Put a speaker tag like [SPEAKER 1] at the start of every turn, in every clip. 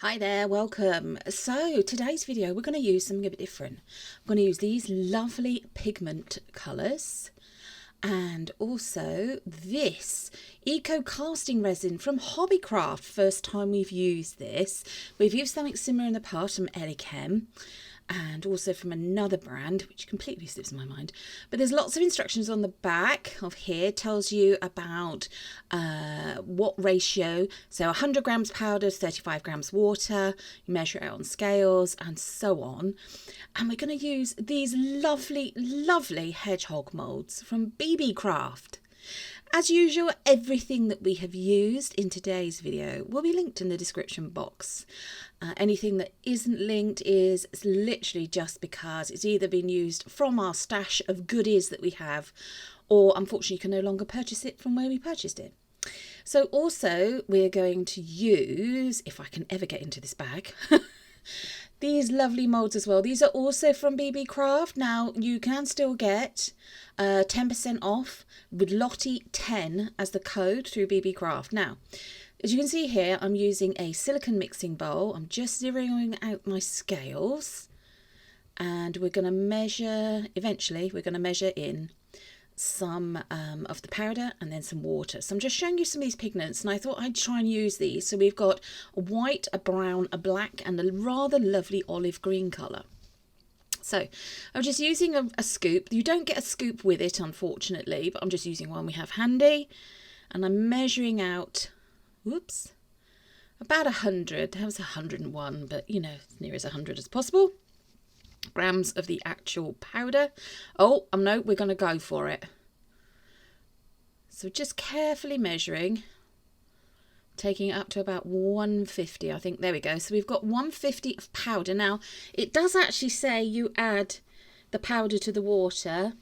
[SPEAKER 1] Hi there, welcome. So today's video we're going to use something a bit different. I'm going to use these lovely pigment colours and also this Eco casting resin from Hobbycraft. First time we've used this. We've used something similar in the past from Elichem and also from another brand which completely slips my mind, but there's lots of instructions on the back of here. Tells you about what ratio, so 100 grams powder, 35 grams water, you measure it out on scales and so on. And we're going to use these lovely hedgehog molds from beebeecraft. As usual, everything that we have used in today's video will be linked in the description box. Anything that isn't linked is literally just because it's either been used from our stash of goodies that we have, or unfortunately you can no longer purchase it from where we purchased it. So also we're going to use, if I can ever get into this bag, these lovely molds as well. These are also from beebeecraft. Now you can still get 10% off with Lottie 10 as the code through beebeecraft. Now, as you can see here, I'm using a silicone mixing bowl. I'm just zeroing out my scales and we're going to measure, eventually we're going to measure in some of the powder and then some water. So I'm just showing you some of these pigments and I thought I'd try and use these. So we've got a white, a brown, a black and a rather lovely olive green colour. So I'm just using a scoop. You don't get a scoop with it unfortunately, but I'm just using one we have handy and I'm measuring out, whoops, about 100. That was 101, but you know, as near as 100 as possible. Grams of the actual powder. Oh, no, we're going to go for it. So just carefully measuring, taking it up to about 150, I think. There we go. So we've got 150 of powder. Now, it does actually say you add the powder to the water.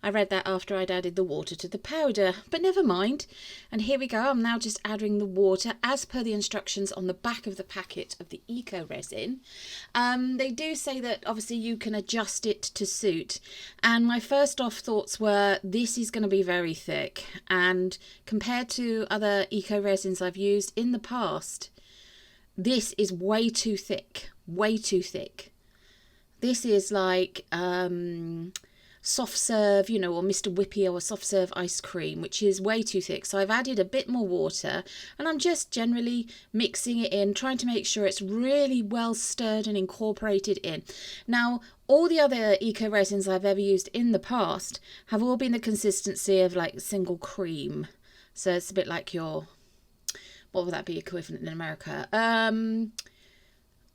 [SPEAKER 1] I read that after I'd added the water to the powder, but never mind. And here we go. I'm now just adding the water as per the instructions on the back of the packet of the Eco Resin. They do say that obviously you can adjust it to suit. And my first off thoughts were this is going to be very thick. And compared to other Eco Resins I've used in the past, this is way too thick. Way too thick. This is like soft serve, you know, or Mr. Whippy or soft serve ice cream, which is way too thick. So I've added a bit more water and I'm just generally mixing it in, trying to make sure it's really well stirred and incorporated in. Now, all the other Eco Resins I've ever used in the past have all been the consistency of like single cream. So it's a bit like your, what would that be equivalent in America?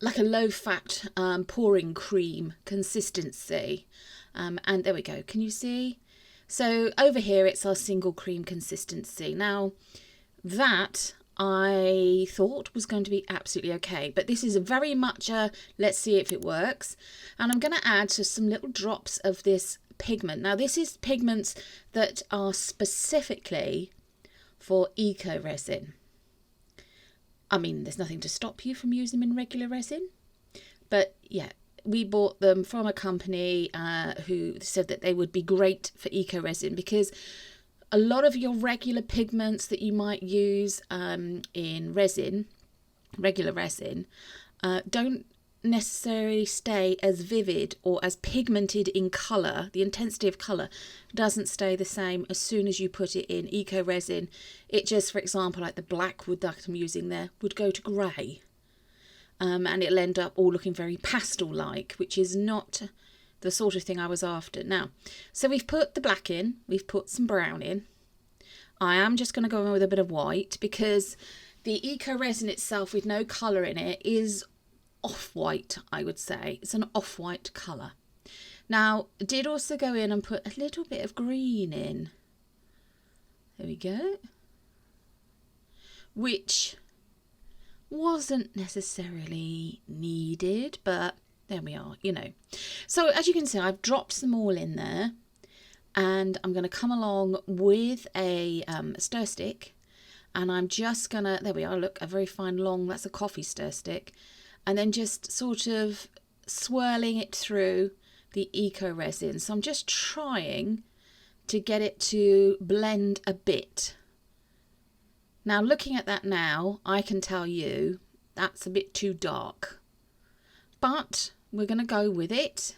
[SPEAKER 1] Like a low fat pouring cream consistency. And there we go. Can you see? So over here, it's our single cream consistency. Now that I thought was going to be absolutely okay, but this is very much a, let's see if it works. And I'm going to add just some little drops of this pigment. Now this is pigments that are specifically for Eco Resin. I mean, there's nothing to stop you from using them in regular resin, but yeah, we bought them from a company who said that they would be great for Eco Resin because a lot of your regular pigments that you might use in resin, regular resin, don't necessarily stay as vivid or as pigmented in colour. The intensity of colour doesn't stay the same as soon as you put it in Eco Resin. It just, for example, like the black wood that I'm using there would go to grey. And it'll end up all looking very pastel-like, which is not the sort of thing I was after. Now, so we've put the black in, we've put some brown in. I am just going to go in with a bit of white because the Eco Resin itself with no colour in it is off-white, I would say. It's an off-white colour. Now, I did also go in and put a little bit of green in. There we go. Which wasn't necessarily needed, but there we are, you know. So as you can see, I've dropped them all in there and I'm going to come along with a stir stick and I'm just going to, there we are, look, a very fine long, that's a coffee stir stick, and then just sort of swirling it through the Eco Resin. So I'm just trying to get it to blend a bit. Now, looking at that now, I can tell you That's a bit too dark. But we're going to go with it.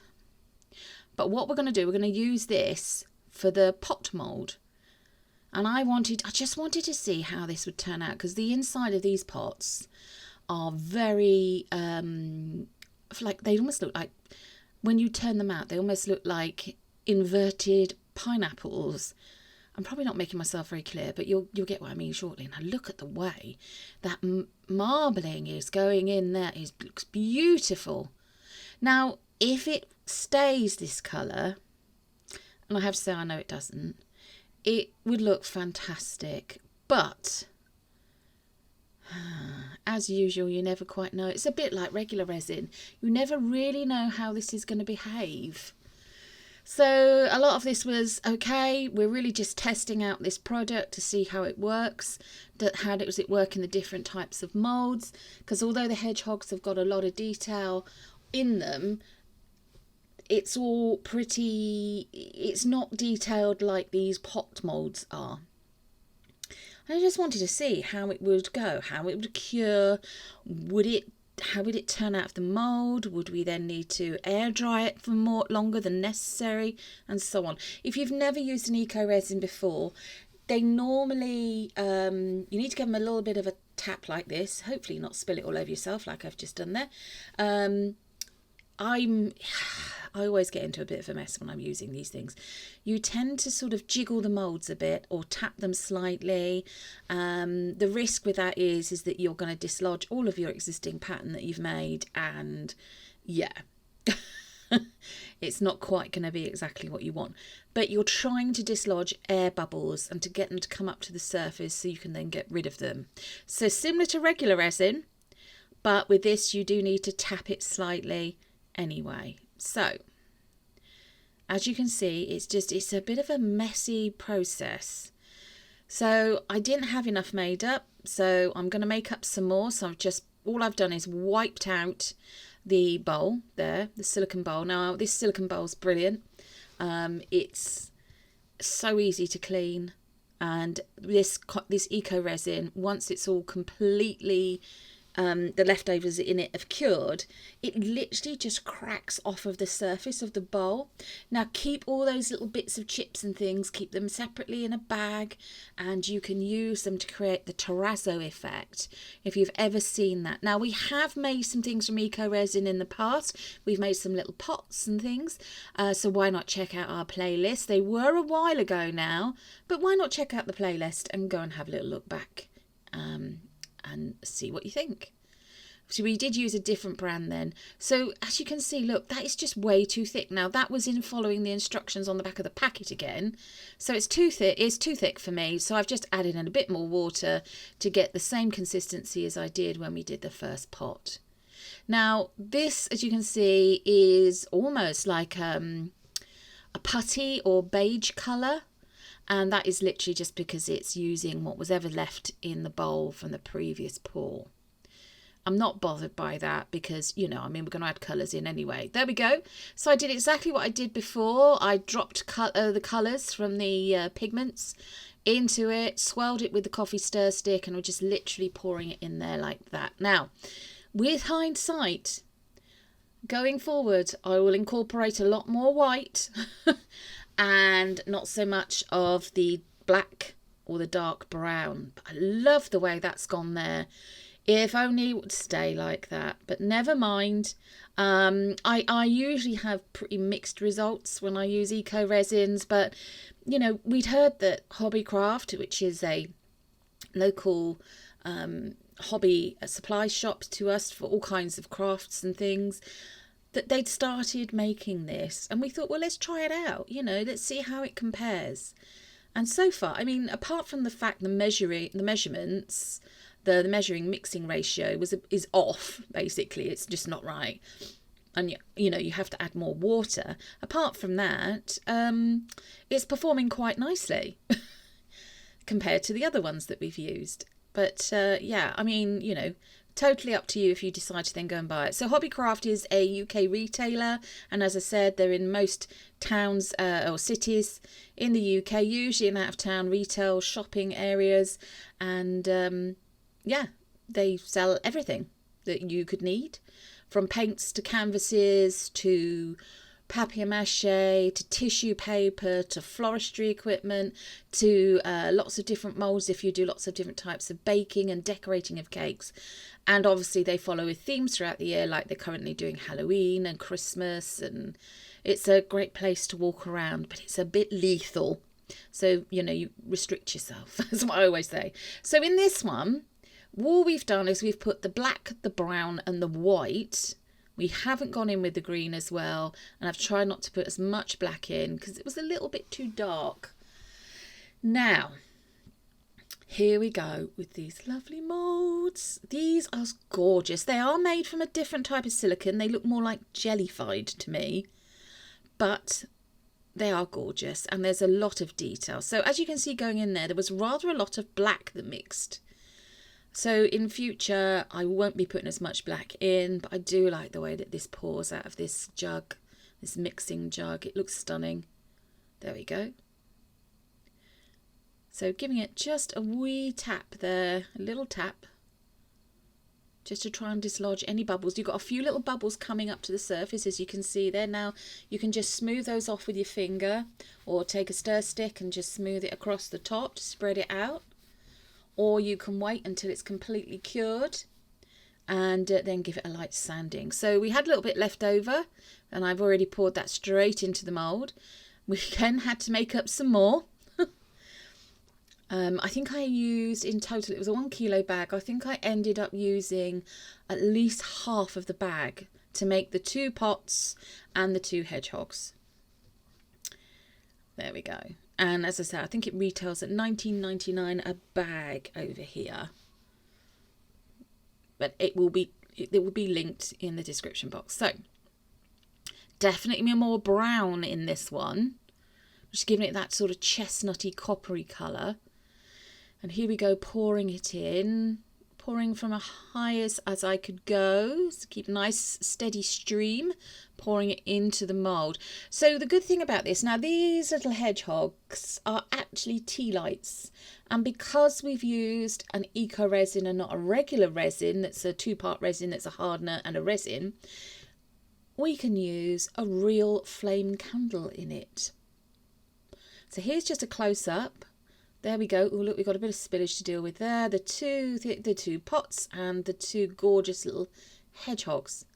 [SPEAKER 1] But what we're going to do, we're going to use this for the pot mould. And I just wanted to see how this would turn out, because the inside of these pots are very, like, they almost look like, when you turn them out, they almost look like inverted pineapples. I'm probably not making myself very clear, but you'll get what I mean shortly. Now look at the way that marbling is going in there. It looks beautiful. Now, if it stays this colour, and I have to say I know it doesn't, it would look fantastic. But as usual, you never quite know. It's a bit like regular resin. You never really know how this is going to behave. So a lot of this was okay. We're really just testing out this product to see how it works. How does it work in the different types of moulds? Because although the hedgehogs have got a lot of detail in them, it's all pretty, it's not detailed like these pot moulds are. I just wanted to see how it would go, how it would cure. How would it turn out of the mould? Would we then need to air dry it for longer than necessary, and so on? If you've never used an eco resin before, they normally, you need to give them a little bit of a tap like this, hopefully not spill it all over yourself like I've just done there. I always get into a bit of a mess when I'm using these things. You tend to sort of jiggle the moulds a bit or tap them slightly. The risk with that is that you're going to dislodge all of your existing pattern that you've made, and yeah, it's not quite going to be exactly what you want. But you're trying to dislodge air bubbles and to get them to come up to the surface so you can then get rid of them. So similar to regular resin, but with this you do need to tap it slightly anyway. So as you can see, it's a bit of a messy process. So I didn't have enough made up, so I'm going to make up some more. So all I've done is wiped out the bowl there, the silicone bowl. Now this silicone bowl is brilliant. It's so easy to clean, and this eco resin, once it's all completely the leftovers in it have cured, it literally just cracks off of the surface of the bowl. Now keep all those little bits of chips and things, keep them separately in a bag, and you can use them to create the terrazzo effect, if you've ever seen that. Now we have made some things from eco resin in the past. We've made some little pots and things, so why not check out our playlist? They were a while ago now, but why not check out the playlist and go and have a little look back and see what you think. So we did use a different brand then. So as you can see, look, that is just way too thick. Now that was in following the instructions on the back of the packet again. So it's too thick for me. So I've just added in a bit more water to get the same consistency as I did when we did the first pot. Now this, as you can see, is almost like a putty or beige colour. And that is literally just because it's using what was ever left in the bowl from the previous pour. I'm not bothered by that because, you know, I mean, we're going to add colours in anyway. There we go. So I did exactly what I did before. I dropped the colours from the pigments into it, swirled it with the coffee stir stick, and we're just literally pouring it in there like that. Now, with hindsight, going forward, I will incorporate a lot more white and not so much of the black or the dark brown. I love the way that's gone there. If only it would stay like that, but never mind. I usually have pretty mixed results when I use eco resins, but you know, we'd heard that Hobbycraft, which is a local hobby supply shop to us for all kinds of crafts and things, that they'd started making this, and we thought, well, let's try it out, you know, let's see how it compares. And so far, I mean, apart from the fact the measurements, the measuring mixing ratio is off, basically, it's just not right, and you know, you have to add more water. Apart from that, it's performing quite nicely compared to the other ones that we've used. But yeah, I mean, you know, totally up to you if you decide to then go and buy it. So Hobbycraft is a UK retailer, and as I said, they're in most towns or cities in the UK, usually in out of town retail shopping areas, and yeah, they sell everything. that you could need, from paints to canvases to papier-mâché to tissue paper to floristry equipment to lots of different moulds if you do lots of different types of baking and decorating of cakes. And obviously they follow with themes throughout the year, like they're currently doing Halloween and Christmas, and it's a great place to walk around, but it's a bit lethal. So, you know, you restrict yourself. That's what I always say. So in this one, all we've done is we've put the black, the brown and the white. We haven't gone in with the green as well. And I've tried not to put as much black in because it was a little bit too dark. Now, here we go with these lovely moulds. These are gorgeous. They are made from a different type of silicone. They look more like jellified to me, but they are gorgeous and there's a lot of detail. So as you can see going in there, there was rather a lot of black that mixed. So in future, I won't be putting as much black in, but I do like the way that this pours out of this jug, this mixing jug. It looks stunning. There we go. So giving it just a wee tap there, a little tap, just to try and dislodge any bubbles. You've got a few little bubbles coming up to the surface, as you can see there. Now you can just smooth those off with your finger or take a stir stick and just smooth it across the top to spread it out. Or you can wait until it's completely cured and then give it a light sanding. So we had a little bit left over and I've already poured that straight into the mould. We then had to make up some more. I think I used in total, it was a 1 kilo bag. I think I ended up using at least half of the bag to make the 2 pots and the 2 hedgehogs. There we go. And as I said, I think it retails at $19.99 a bag over here. But it will be linked in the description box. So definitely more brown in this one, just giving it that sort of chestnutty coppery colour. And here we go, pouring it in, pouring from as high as I could go. So keep a nice steady stream, pouring it into the mould. So the good thing about this, now these little hedgehogs are actually tea lights. And because we've used an eco resin and not a regular resin, that's a 2-part resin, that's a hardener and a resin, we can use a real flame candle in it. So here's just a close-up. There we go. Oh, look, we've got a bit of spillage to deal with there. The two pots and the 2 gorgeous little hedgehogs.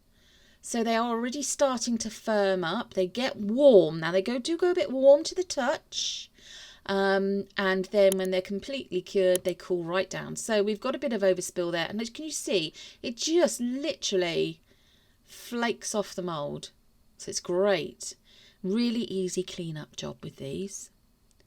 [SPEAKER 1] So they are already starting to firm up. They get warm. Now they do go a bit warm to the touch. And then when they're completely cured, they cool right down. So we've got a bit of overspill there. And can you see? It just literally flakes off the mould. So it's great. Really easy clean-up job with these.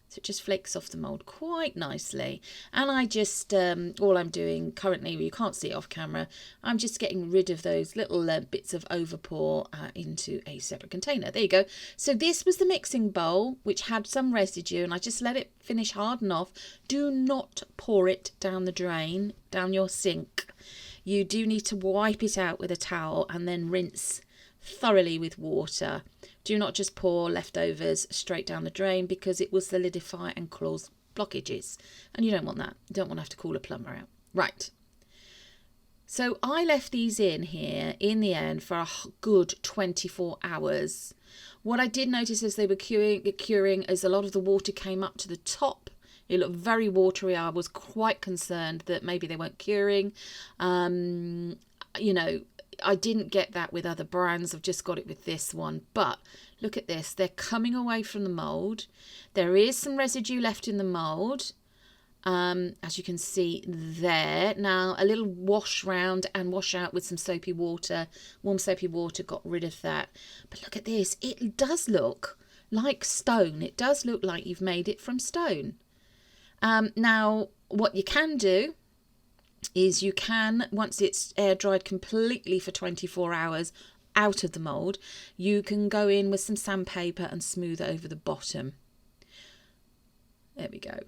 [SPEAKER 1] So it just flakes off the mould quite nicely. And I just, all I'm doing currently, you can't see it off camera, I'm just getting rid of those little bits of overpour into a separate container. There you go. So this was the mixing bowl, which had some residue, and I just let it finish harden off. Do not pour it down the drain, down your sink. You do need to wipe it out with a towel and then rinse thoroughly with water. Do not just pour leftovers straight down the drain because it will solidify and cause blockages. And you don't want that. You don't want to have to call a plumber out. Right. So I left these in here in the end for a good 24 hours. What I did notice as they were curing is a lot of the water came up to the top. It looked very watery. I was quite concerned that maybe they weren't curing. You know, I didn't get that with other brands. I've just got it with this one. But look at this. They're coming away from the mould. There is some residue left in the mould, as you can see there. Now, a little wash round and wash out with some soapy water. Warm soapy water got rid of that. But look at this. It does look like stone. It does look like you've made it from stone. Now, what you can do is you can, once it's air dried completely for 24 hours out of the mould, you can go in with some sandpaper and smooth it over the bottom. There we go.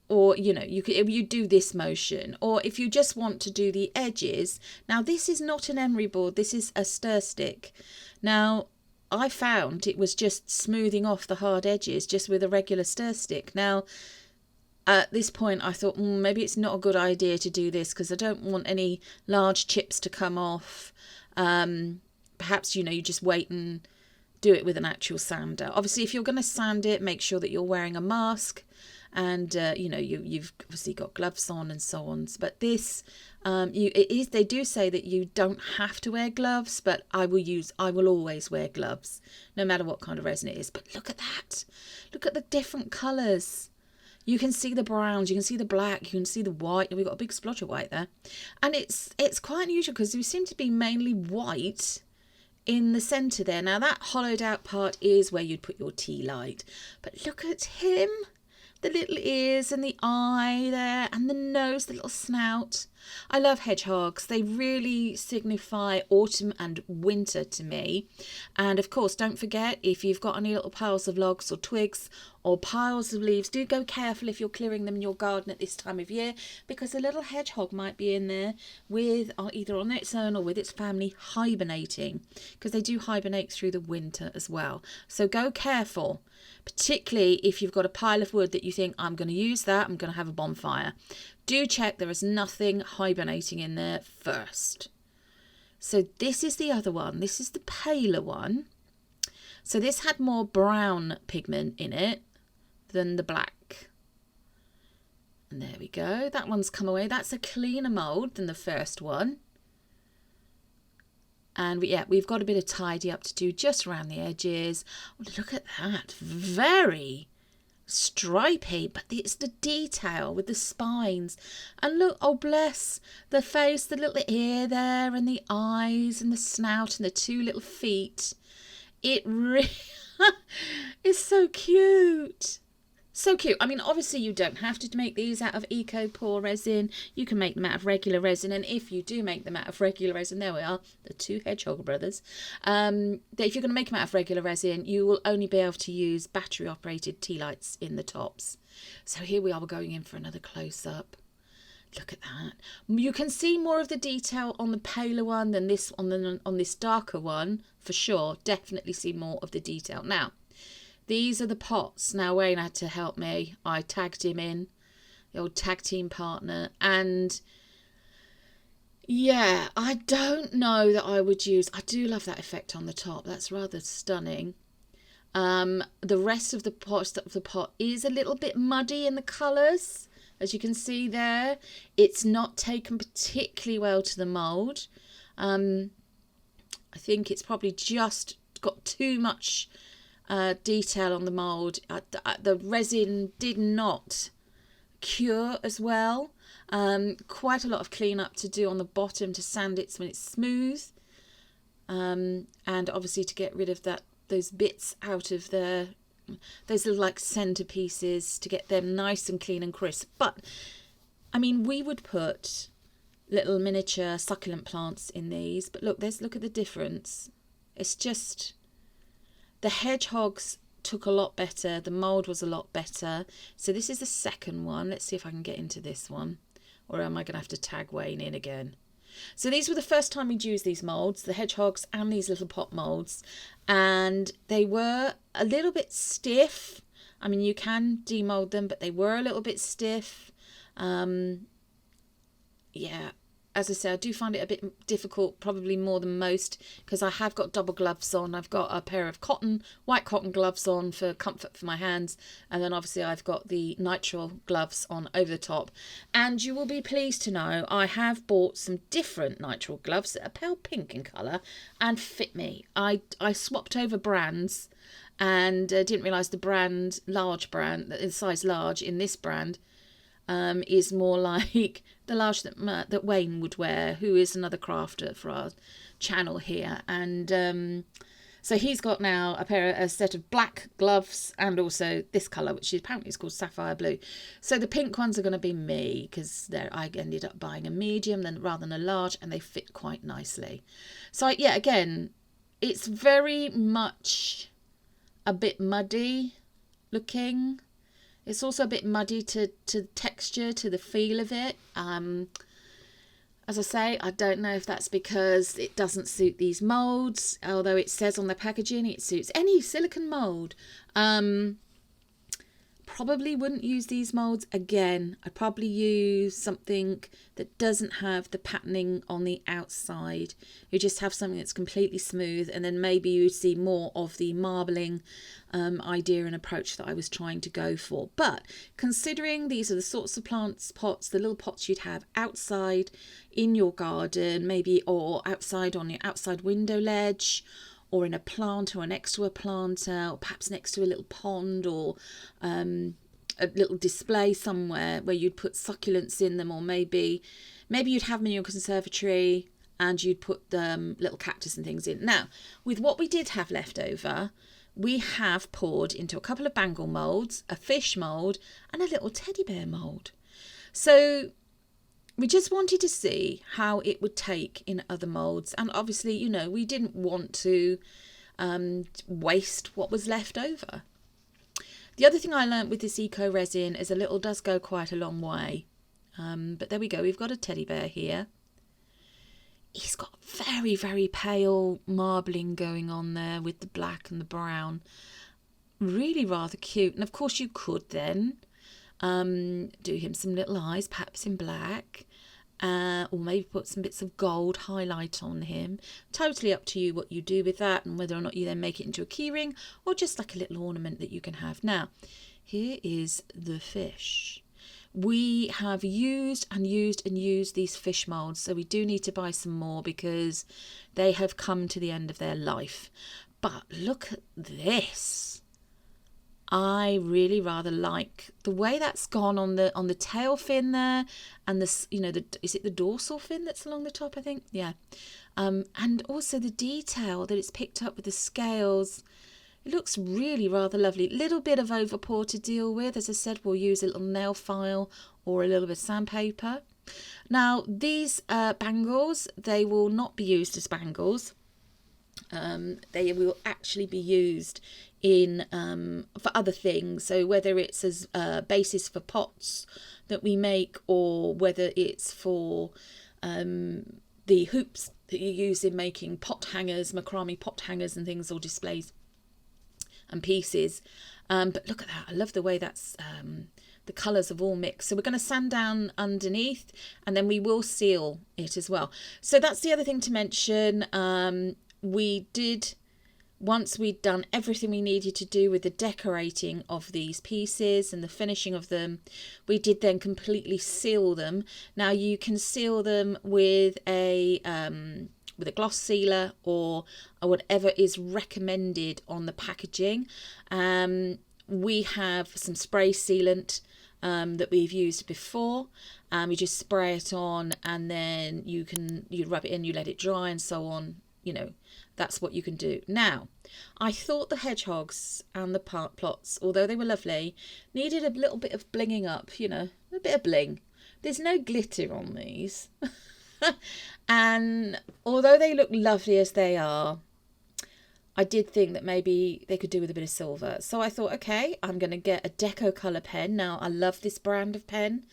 [SPEAKER 1] Or, you know, you do this motion. Or if you just want to do the edges. Now, this is not an emery board. This is a stir stick. Now, I found it was just smoothing off the hard edges just with a regular stir stick. Now, at this point I thought maybe it's not a good idea to do this because I don't want any large chips to come off. Perhaps, you know, you just wait and do it with an actual sander. Obviously, if you're going to sand it, make sure that you're wearing a mask and, you know, you've obviously got gloves on and so on. But this, they do say that you don't have to wear gloves, but I will always wear gloves, no matter what kind of resin it is. But look at that. Look at the different colours. You can see the browns, you can see the black, you can see the white. We've got a big splotch of white there. And it's quite unusual because we seem to be mainly white in the centre there. Now that hollowed out part is where you'd put your tea light. But look at him. The little ears and the eye there and the nose, the little snout. I love hedgehogs. They really signify autumn and winter to me. And of course, don't forget, if you've got any little piles of logs or twigs or piles of leaves, do go careful if you're clearing them in your garden at this time of year, because a little hedgehog might be in there with either on its own or with its family hibernating, because they do hibernate through the winter as well. So go careful, particularly if you've got a pile of wood that you think, I'm going to use that, I'm going to have a bonfire. Do check there is nothing hibernating in there first. So this is the other one. This is the paler one. So this had more brown pigment in it than the black. And there we go. That one's come away. That's a cleaner mould than the first one. And yeah, we've got a bit of tidy up to do just around the edges. Oh, look at that. Very stripy, but it's the detail with the spines. And look, oh bless, the face, the little ear there, and the eyes and the snout and the two little feet. It really is so cute. So cute. I mean, obviously you don't have to make these out of Eco Resin. You can make them out of regular resin. And if you do make them out of regular resin, there we are, the two Hedgehog brothers. If you're going to make them out of regular resin, you will only be able to use battery operated tea lights in the tops. So here we are, we're going in for another close up. Look at that. You can see more of the detail on the paler one than this on this darker one, for sure. Definitely see more of the detail. Now, these are the pots. Now, Wayne had to help me. I tagged him in, the old tag team partner. And yeah, I don't know that I would use... I do love that effect on the top. That's rather stunning. The rest of the pot is a little bit muddy in the colours. As you can see there, it's not taken particularly well to the mould. I think it's probably just got too much detail on the mould. The resin did not cure as well. Quite a lot of clean up to do on the bottom to sand it when it's smooth. And obviously to get rid of those bits out of those little like centerpieces, to get them nice and clean and crisp. But I mean, we would put little miniature succulent plants in these, but look at the difference. It's just, the hedgehogs took a lot better, the mould was a lot better. So this is the second one. Let's see if I can get into this one, or am I going to have to tag Wayne in again? So these were the first time we'd used these moulds, the hedgehogs and these little pot moulds, and they were a little bit stiff. I mean, you can demold them, but they were a little bit stiff. Yeah, as I say, I do find it a bit difficult, probably more than most, because I have got double gloves on. I've got a pair of white cotton gloves on for comfort for my hands, and then obviously I've got the nitrile gloves on over the top. And you will be pleased to know I have bought some different nitrile gloves that are pale pink in colour and fit me. I swapped over brands and didn't realise the large brand, the size large in this brand, is more like the large that Wayne would wear, who is another crafter for our channel here. And so he's got now a set of black gloves and also this colour, which apparently is called sapphire blue. So the pink ones are going to be me, because I ended up buying a medium rather than a large, and they fit quite nicely. So yeah, again, it's very much a bit muddy looking. It's also a bit muddy to texture, to the feel of it. As I say, I don't know if that's because it doesn't suit these moulds, although it says on the packaging it suits any silicone mould. Probably wouldn't use these molds again. I'd probably use something that doesn't have the patterning on the outside. You just have something that's completely smooth, and then maybe you'd see more of the marbling idea and approach that I was trying to go for. But considering these are the sorts of pots, the little pots you'd have outside in your garden, maybe, or outside on your outside window ledge, or in a planter, or next to a planter, or perhaps next to a little pond, or a little display somewhere where you'd put succulents in them, or maybe you'd have them in your conservatory and you'd put little cactus and things in. Now, with what we did have left over, we have poured into a couple of bangle moulds, a fish mould, and a little teddy bear mould. So we just wanted to see how it would take in other moulds. And obviously, you know, we didn't want to waste what was left over. The other thing I learnt with this Eco Resin is a little does go quite a long way. But there we go. We've got a teddy bear here. He's got very, very pale marbling going on there with the black and the brown. Really rather cute. And of course you could then do him some little eyes, perhaps in black, or maybe put some bits of gold highlight on him. Totally up to you what you do with that, and whether or not you then make it into a keyring or just like a little ornament that you can have. Now, here is the fish. We have used these fish moulds, so we do need to buy some more because they have come to the end of their life. But look at this. I really rather like the way that's gone on the tail fin there, and this, you know, is it the dorsal fin that's along the top, I think? Yeah. And also the detail that it's picked up with the scales. It looks really rather lovely. Little bit of overpour to deal with. As I said, we'll use a little nail file or a little bit of sandpaper. Now, these bangles, they will not be used as bangles. They will actually be used in for other things. So whether it's as bases for pots that we make, or whether it's for the hoops that you use in making pot hangers, macrame pot hangers and things, or displays and pieces. But look at that. I love the way that's the colours have all mixed. So we're going to sand down underneath, and then we will seal it as well. So that's the other thing to mention. We did, once we'd done everything we needed to do with the decorating of these pieces and the finishing of them, we did then completely seal them. Now you can seal them with a gloss sealer or whatever is recommended on the packaging. We have some spray sealant that we've used before. You just spray it on, and then you rub it in, you let it dry, and so on. You know, that's what you can do. Now, I thought the hedgehogs and the plots, although they were lovely, needed a little bit of blinging up, you know, a bit of bling. There's no glitter on these. And although they look lovely as they are, I did think that maybe they could do with a bit of silver. So I thought, okay, I'm going to get a deco colour pen. Now, I love this brand of pen.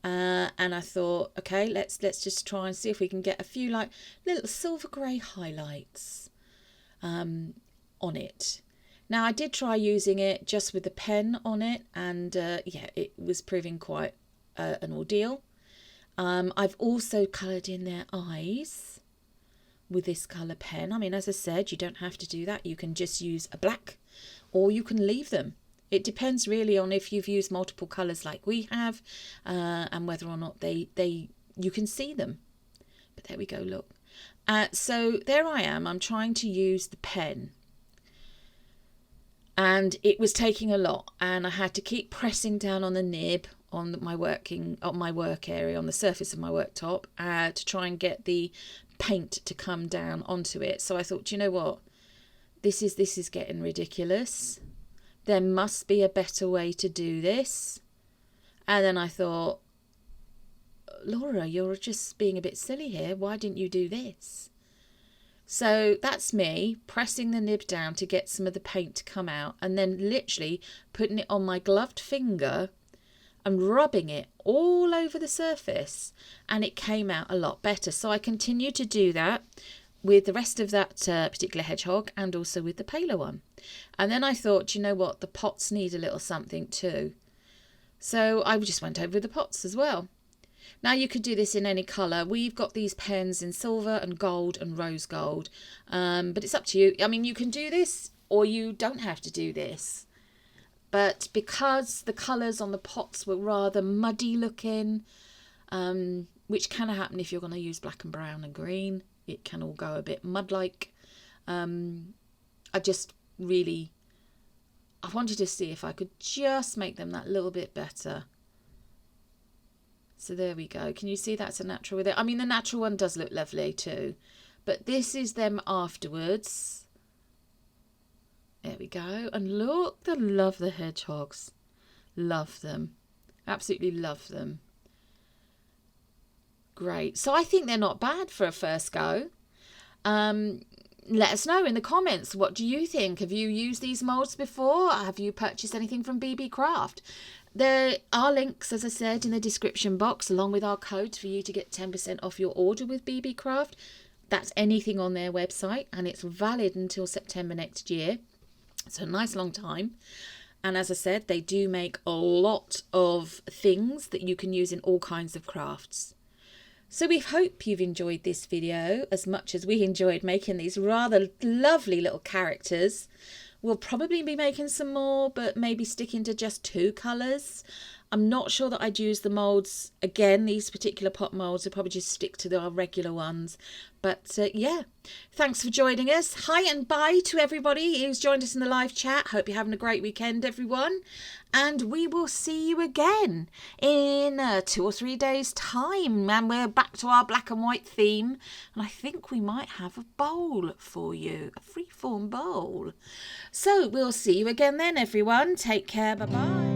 [SPEAKER 1] And I thought, okay, let's just try and see if we can get a few like little silver grey highlights on it. Now, I did try using it just with the pen on it, and yeah, it was proving quite an ordeal. I've also coloured in their eyes with this colour pen. I mean, as I said, you don't have to do that. You can just use a black, or you can leave them. It depends really on if you've used multiple colours like we have, and whether or not you can see them. But there we go, look. So there I am. I'm trying to use the pen, and it was taking a lot, and I had to keep pressing down on the nib on my work area, on the surface of my worktop, to try and get the paint to come down onto it. So I thought, you know what, this is getting ridiculous. There must be a better way to do this. And then I thought, Laura, you're just being a bit silly here. Why didn't you do this? So that's me pressing the nib down to get some of the paint to come out, and then literally putting it on my gloved finger and rubbing it all over the surface, and it came out a lot better. So I continued to do that with the rest of that particular hedgehog and also with the paler one. And then I thought, you know what, the pots need a little something too. So I just went over the pots as well. Now you could do this in any colour. We've got these pens in silver and gold and rose gold, but it's up to you. I mean, you can do this or you don't have to do this. But because the colours on the pots were rather muddy looking, which can happen if you're going to use black and brown and green, it can all go a bit mud-like. I wanted to see if I could just make them that little bit better. So there we go. Can you see that's a natural with it? I mean, the natural one does look lovely too, but this is them afterwards. There we go. And look, I love the hedgehogs. Love them. Absolutely love them. Great. So I think they're not bad for a first go. Let us know in the comments. What do you think? Have you used these moulds before? Have you purchased anything from beebeecraft? There are links, as I said, in the description box, along with our codes for you to get 10% off your order with beebeecraft. That's anything on their website, and it's valid until September next year. So a nice long time. And as I said, they do make a lot of things that you can use in all kinds of crafts. So we hope you've enjoyed this video as much as we enjoyed making these rather lovely little characters. We'll probably be making some more, but maybe sticking to just 2 colours. I'm not sure that I'd use the moulds again. These particular pot moulds, I'll probably just stick to our regular ones. But yeah, thanks for joining us. Hi and bye to everybody who's joined us in the live chat. Hope you're having a great weekend, everyone. And we will see you again in 2 or 3 days' time. And we're back to our black and white theme. And I think we might have a bowl for you, a freeform bowl. So we'll see you again then, everyone. Take care. Bye-bye.